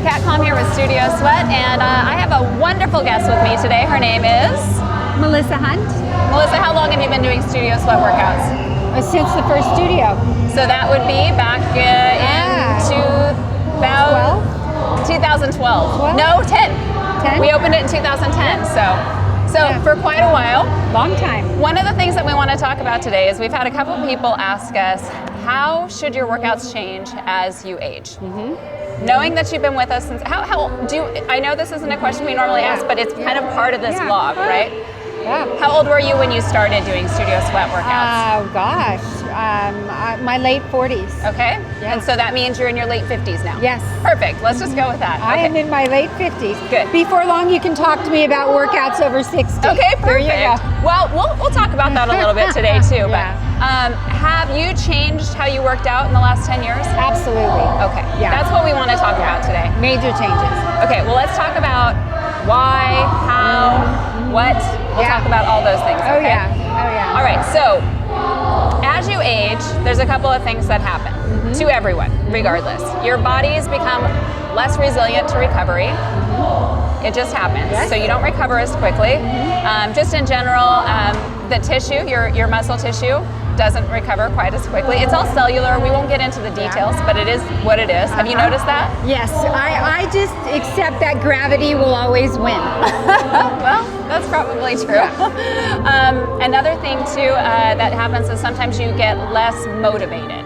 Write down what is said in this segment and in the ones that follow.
Catcom here with Studio Sweat, and I have a wonderful guest with me today. Her name is Melissa Hunt. Melissa, how long have you been doing Studio Sweat workouts? Since the first studio. So that would be back in 2012. 12? No, 10. 10? We opened it in 2010, so Yeah. for quite a while. Long time. One of the things that we want to talk about today is we've had a couple people ask us, how should your workouts change as you age? Knowing that you've been with us since, how do you, I know this isn't a question we normally ask, but it's kind of part of this vlog, right? Yeah. How old were you when you started doing Studio Sweat workouts? Oh gosh, my late 40s. Okay, Yeah. and so that means you're in your late 50s now. Yes. Perfect, let's just go with that. I am in my late 50s. Good. Before long, you can talk to me about workouts over 60. Okay, perfect. There you go. Well, we'll talk about that a little bit today too, but Yeah. have you changed how you worked out in the last 10 years? Absolutely. Okay, Yeah. that's what we want to talk about today. Major changes. Okay, well let's talk about why, how, what. We'll Yeah. talk about all those things, Oh okay? yeah. Oh yeah. All right, so as you age, there's a couple of things that happen to everyone, regardless. Your bodies become less resilient to recovery. It just happens. Yes. So you don't recover as quickly. Just in general, the tissue, your muscle tissue, doesn't recover quite as quickly. It's all cellular. We won't get into the details, but it is what it is. Have you noticed that? Yes, I just accept that gravity will always win. Well, that's probably true. Another thing too that happens is sometimes you get less motivated.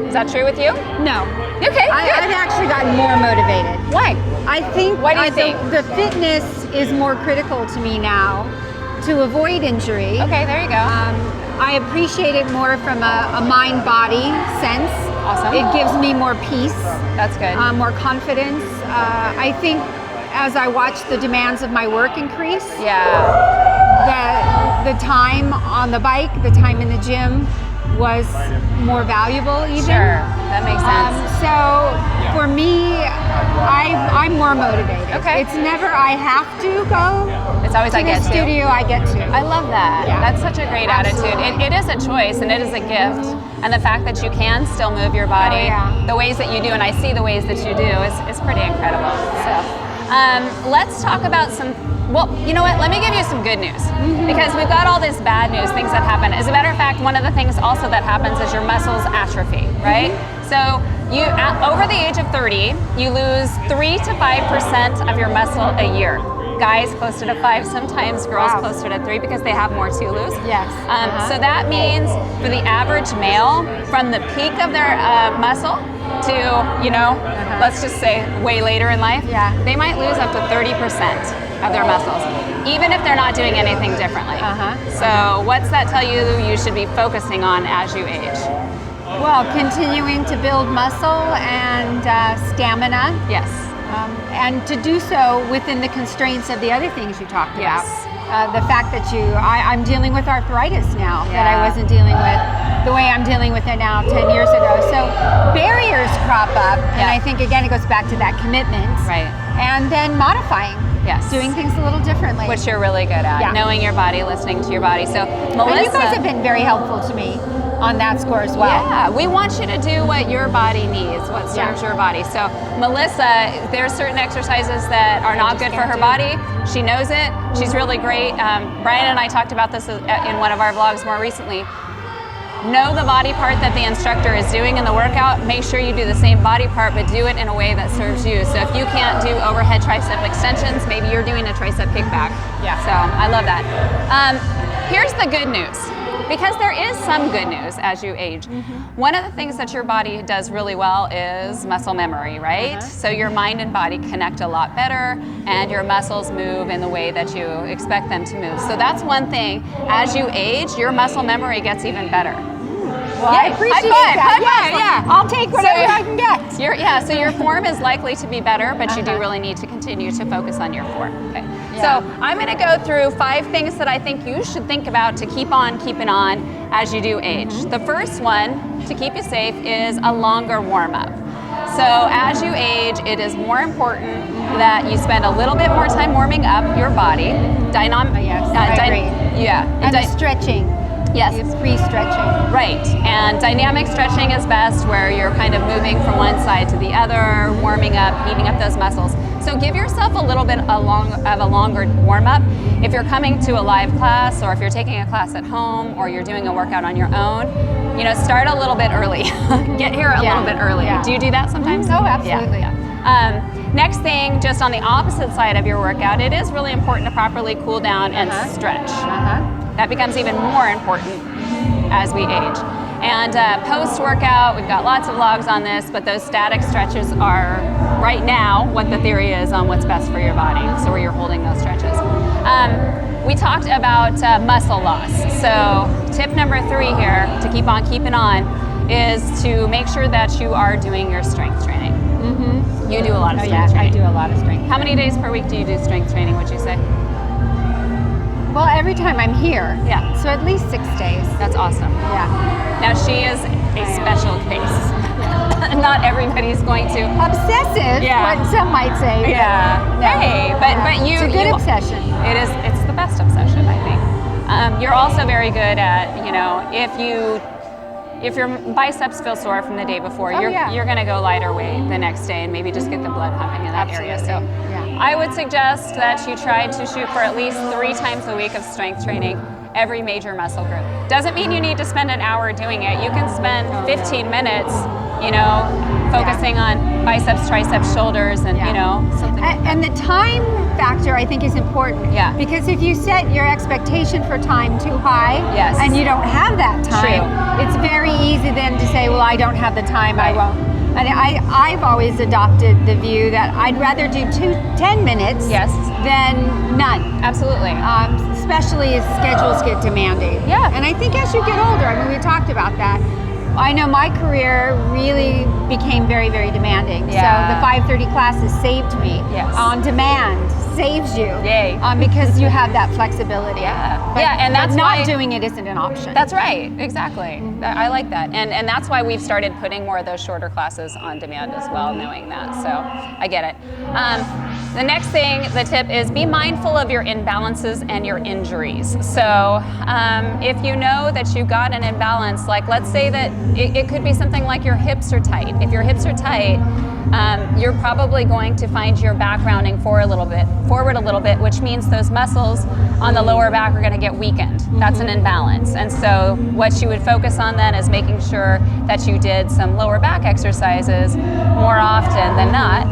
Is that true with you? No. Okay, I've actually gotten more motivated. Why? I think, Why do you think? The fitness is more critical to me now to avoid injury. Okay, there you go. I appreciate it more from a mind-body sense. Awesome. It gives me more peace, That's good. more confidence. I think as I watch the demands of my work increase, Yeah. the time on the bike, the time in the gym was more valuable even. Sure. That makes sense. So for me, I'm more motivated. Okay. It's never I have to go It's always to I the get to. studio, I get to. I love that. Yeah. That's such a great attitude. It is a choice and it is a gift. And the fact that you can still move your body the ways that you do, and I see the ways that you do, is pretty incredible. So let's talk about some, well, you know what? Let me give you some good news. Because we've got all this bad news, things that happen. As a matter of fact, one of the things also that happens is your muscles atrophy, right? So you, over the age of 30, you lose 3 to 5% of your muscle a year. Guys closer to 5, sometimes girls closer to 3 because they have more to lose. Yes. So that means for the average male, from the peak of their muscle to, let's just say way later in life, they might lose up to 30% of their muscles, even if they're not doing anything differently. So what's that tell you should be focusing on as you age? Well, continuing to build muscle and stamina. Yes. And to do so within the constraints of the other things you talked Yes. about. The fact that I'm dealing with arthritis now that I wasn't dealing with the way I'm dealing with it now 10 years ago. So barriers crop up, and I think again it goes back to that commitment. Right. And then modifying. Yes. Doing things a little differently. Which you're really good at, knowing your body, listening to your body. So Melissa, and you guys have been very helpful to me on that score as well. Yeah, we want you to do what your body needs, what serves your body. So Melissa, there's certain exercises that are not good for her body. She knows it. She's really great. Brian and I talked about this in one of our vlogs more recently. Know the body part that the instructor is doing in the workout. Make sure you do the same body part, but do it in a way that serves you. So if you can't do overhead tricep extensions, maybe you're doing a tricep kickback. Yeah. So I love that. Here's the good news. Because there is some good news as you age. One of the things that your body does really well is muscle memory, right? So your mind and body connect a lot better, and your muscles move in the way that you expect them to move. So that's one thing. As you age, your muscle memory gets even better. Well, I appreciate that. Yeah. I'll take whatever I can get. So your form is likely to be better, but you do really need to continue to focus on your form. Okay. So I'm going to go through 5 things that I think you should think about to keep on keeping on as you do age. The first one, to keep you safe, is a longer warm-up. So as you age, it is more important that you spend a little bit more time warming up your body. I agree. Yeah. And the stretching. Yes. It's free stretching. Right, and dynamic stretching is best where you're kind of moving from one side to the other, warming up, heating up those muscles. So give yourself a little bit of a longer warm up. If you're coming to a live class, or if you're taking a class at home, or you're doing a workout on your own, you know, start a little bit early. Get here a little bit early. Yeah. Do you do that sometimes? Oh, absolutely. Next thing, just on the opposite side of your workout, it is really important to properly cool down and stretch. That becomes even more important as we age. And post-workout, we've got lots of vlogs on this, but those static stretches are right now what the theory is on what's best for your body, so where you're holding those stretches. We talked about muscle loss. So tip number 3 here, to keep on keeping on, is to make sure that you are doing your strength training. You do a lot of strength training. I do a lot of strength. How many days per week do you do strength training, would you say? Well, every time I'm here. Yeah. So at least 6 days. That's awesome. Yeah. Now she is a special case. Not everybody's going to. Obsessive, Yeah. what some might say. Yeah. No. Hey, but you. It's a good you, obsession. It is. It's the best obsession, I think. You're also very good at, you know, if your biceps feel sore from the day before, you're going to go lighter weight the next day and maybe just get the blood pumping in that area. So I would suggest that you try to shoot for at least 3 times a week of strength training, every major muscle group. Doesn't mean you need to spend an hour doing it. You can spend 15 minutes, you know, focusing on biceps, triceps, shoulders, and, you know, something like that. And the time factor, I think, is important. Yeah. Because if you set your expectation for time too high, Yes. and you don't have that time, it's very easy then to say, well, I don't have the time, I won't. And I've always adopted the view that I'd rather do 10 minutes than none. Absolutely. Especially as schedules get demanding. Yeah. And I think as you get older, I mean, we talked about that. I know my career really became very, very demanding. Yeah. So the 5:30 classes saved me. Yes. On demand saves you. Yay. Because you have that flexibility. Yeah. But, And that's but not why doing it isn't an option. That's right, exactly. I like that. And that's why we've started putting more of those shorter classes on demand as well, knowing that. So I get it. The next thing, the tip is be mindful of your imbalances and your injuries. So if you know that you got an imbalance, like let's say that it could be something like your hips are tight. If your hips are tight, you're probably going to find your back rounding forward a little bit, which means those muscles on the lower back are going to get weakened. That's an imbalance. And so what you would focus on then is making sure that you did some lower back exercises more often than not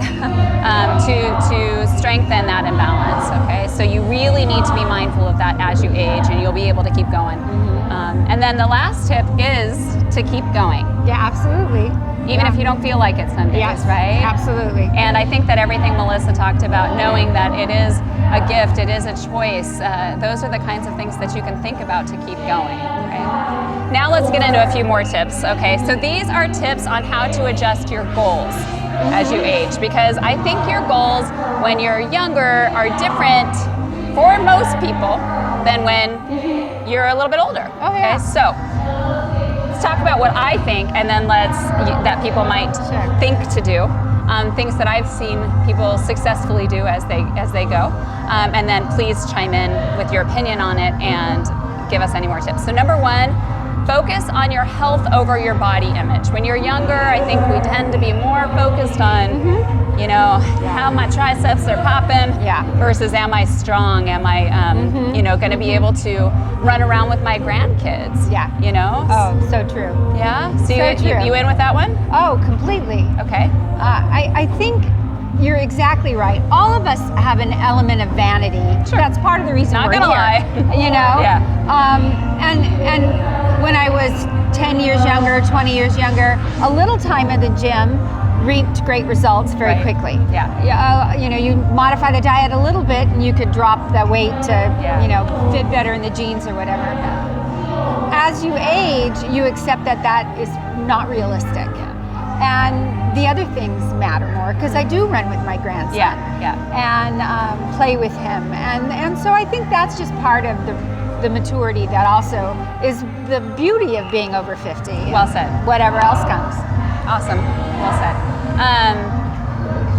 to strengthen that imbalance. Okay, so you really need to be mindful of that as you age, and you'll be able to keep going. And then the last tip is to keep going. Yeah, absolutely. Even if you don't feel like it some days, right? Absolutely. And I think that everything Melissa talked about, knowing that it is a gift, it is a choice, those are the kinds of things that you can think about to keep going. Okay? Now let's get into a few more tips. Okay, so these are tips on how to adjust your goals as you age, because I think your goals when you're younger are different for most people than when you're a little bit older. Okay, so let's talk about what I think, and then that people might think to do. Things that I've seen people successfully do as they go, and then please chime in with your opinion on it and give us any more tips. So number 1, focus on your health over your body image. When you're younger, I think we tend to be more focused on, you know, how my triceps are popping versus am I strong? Am I, you know, going to be able to run around with my grandkids? Yeah. You know? Oh, so true. Yeah? So you in with that one? Oh, completely. Okay. I think you're exactly right. All of us have an element of vanity. Sure. That's part of the reason we're here. Not gonna lie. You know? Yeah. And when I was 10 years younger, 20 years younger, a little time at the gym reaped great results very quickly. Yeah. You know, you modify the diet a little bit and you could drop the weight to, you know, fit better in the jeans or whatever. As you age, you accept that is not realistic. And the other things matter more, because I do run with my grandson and play with him. And so I think that's just part of the maturity that also is the beauty of being over 50. Well said. Whatever else comes. Awesome. Well said.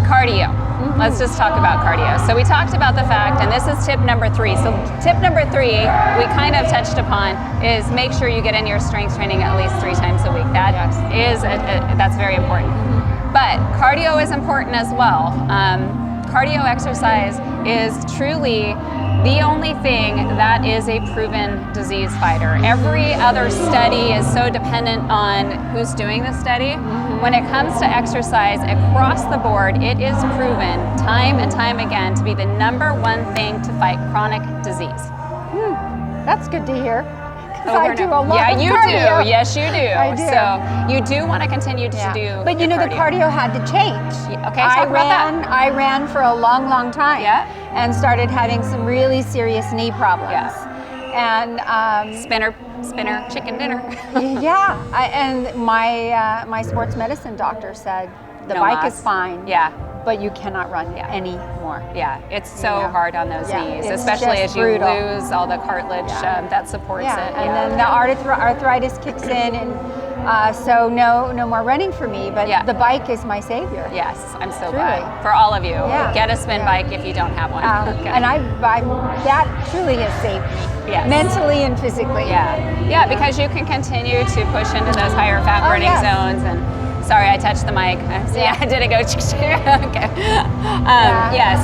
Cardio. let's just talk about cardio. So we talked about the fact, and this is tip number 3. So tip number 3, we kind of touched upon, is make sure you get in your strength training at least 3 times a week. That is that's very important. But cardio is important as well. Cardio exercise is truly the only thing that is a proven disease fighter. Every other study is so dependent on who's doing the study. When it comes to exercise across the board, it is proven time and time again to be the #1 thing to fight chronic disease. That's good to hear. I do a lot yeah, of you cardio. do. Yes, you do. I do. So you do want to continue to do. But you know, the cardio had to change. Okay, talk about that. I ran for a long, long time. Yeah. And started having some really serious knee problems. Yeah. And spinner, chicken dinner. and my sports medicine doctor said the bike is fine. Yeah. But you cannot run anymore. Yeah, it's so hard on those knees, it's especially as you brutal. lose all the cartilage that supports it. And then the arthritis kicks in, and so no more running for me. But the bike is my savior. Yes, I'm so glad for all of you. Get a spin bike if you don't have one. And that truly has saved me, mentally and physically. Yeah, because you can continue to push into those higher fat burning zones and. Sorry, I touched the mic. I did it go. Okay.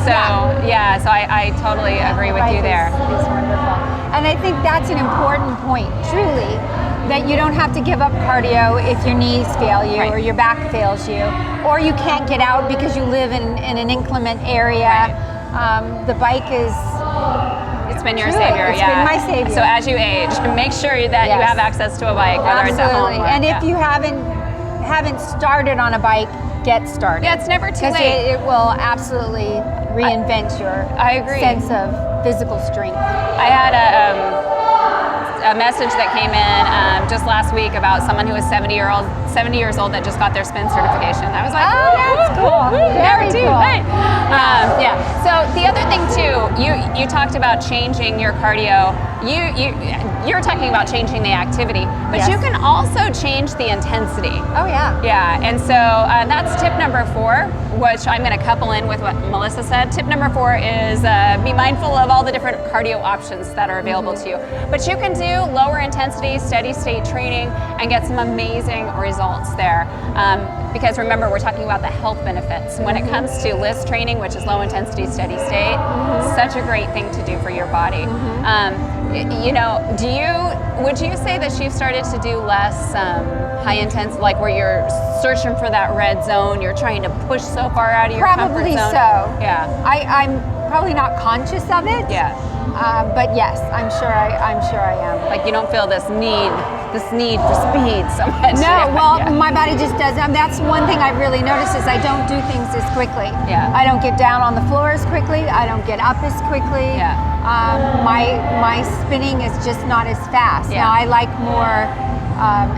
So I totally agree with you there. It's wonderful, and I think that's an important point, truly, that you don't have to give up cardio if your knees fail you or your back fails you, or you can't get out because you live in an inclement area. The bike is. It's been your savior, It's been my savior. So as you age, make sure that you have access to a bike, whether it's at home or and if you haven't started on a bike, get started. Yeah, it's never too late. Because it will absolutely reinvent your sense of physical strength. I had a message that came in just last week about someone who was 70 years old that just got their spin certification. I was like, oh, that's cool. Very cool. Hey. So the other thing too, you talked about changing your cardio. You're talking about changing the activity, but you can also change the intensity. Oh yeah. Yeah, and so that's tip number 4, which I'm going to couple in with what Melissa said. Tip number 4 is be mindful of all the different cardio options that are available to you. But you can do lower intensity, steady state training and get some amazing results there. Because remember, we're talking about the health benefits. When it comes to LIST training, which is low intensity, steady state, such a great thing to do for your body. Would you say that you've started to do less high intense, like where you're searching for that red zone, you're trying to push so far out of your comfort zone? Probably so. Yeah. I'm probably not conscious of it. Yeah. But yes, I'm sure I am. Like you don't feel this need for speed so much. No, my body just doesn't. That's one thing I've really noticed is I don't do things as quickly. Yeah. I don't get down on the floor as quickly. I don't get up as quickly. Yeah. My spinning is just not as fast. Yeah. Now I like more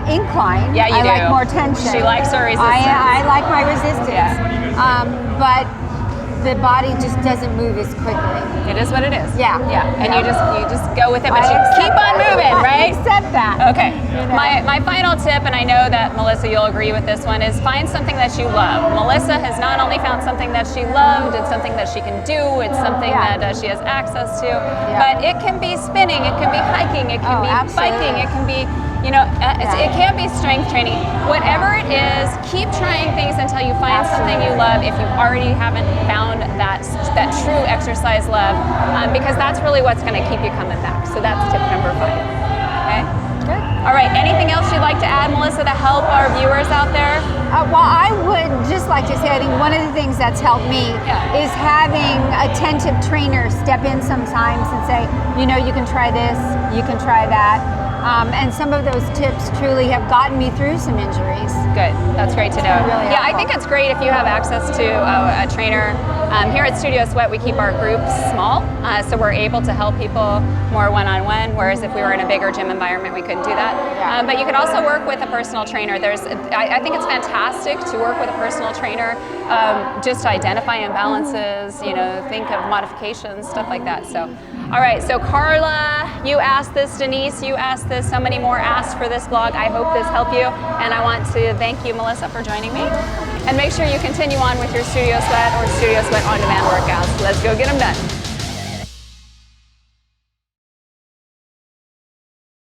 incline. Yeah, you do. I like more tension. She likes her resistance. I like my resistance. Yeah. But the body just doesn't move as quickly. It is what it is. Yeah. And you just go with it, but you keep on moving, right? I accept that. Okay. My final tip, and I know that Melissa, you'll agree with this one, is find something that you love. Melissa has not only found something that she loved, it's something that she can do, it's something that she has access to, but it can be spinning, it can be hiking, it can be biking, it can be it can't be strength training. Whatever it is, keep trying things until you find something you love if you already haven't found that true exercise love, because that's really what's going to keep you coming back. So that's tip number 5. Okay? Good. All right, anything else you'd like to add, Melissa, to help our viewers out there? Well, I would just like to say, I think one of the things that's helped me is having attentive trainers step in sometimes and say, you can try this, you can try that. And some of those tips truly have gotten me through some injuries. Good, that's great to know. Really I think it's great if you have access to a trainer. Here at Studio Sweat, we keep our groups small, so we're able to help people more one-on-one, whereas if we were in a bigger gym environment, we couldn't do that. But you can also work with a personal trainer. I think it's fantastic to work with a personal trainer, just to identify imbalances, think of modifications, stuff like that. So. All right, so Carla, you asked this, Denise, you asked this, so many more asked for this blog. I hope this helped you, and I want to thank you, Melissa, for joining me. and make sure you continue on with your Studio Sweat or Studio Sweat On Demand workouts. Let's go get them done.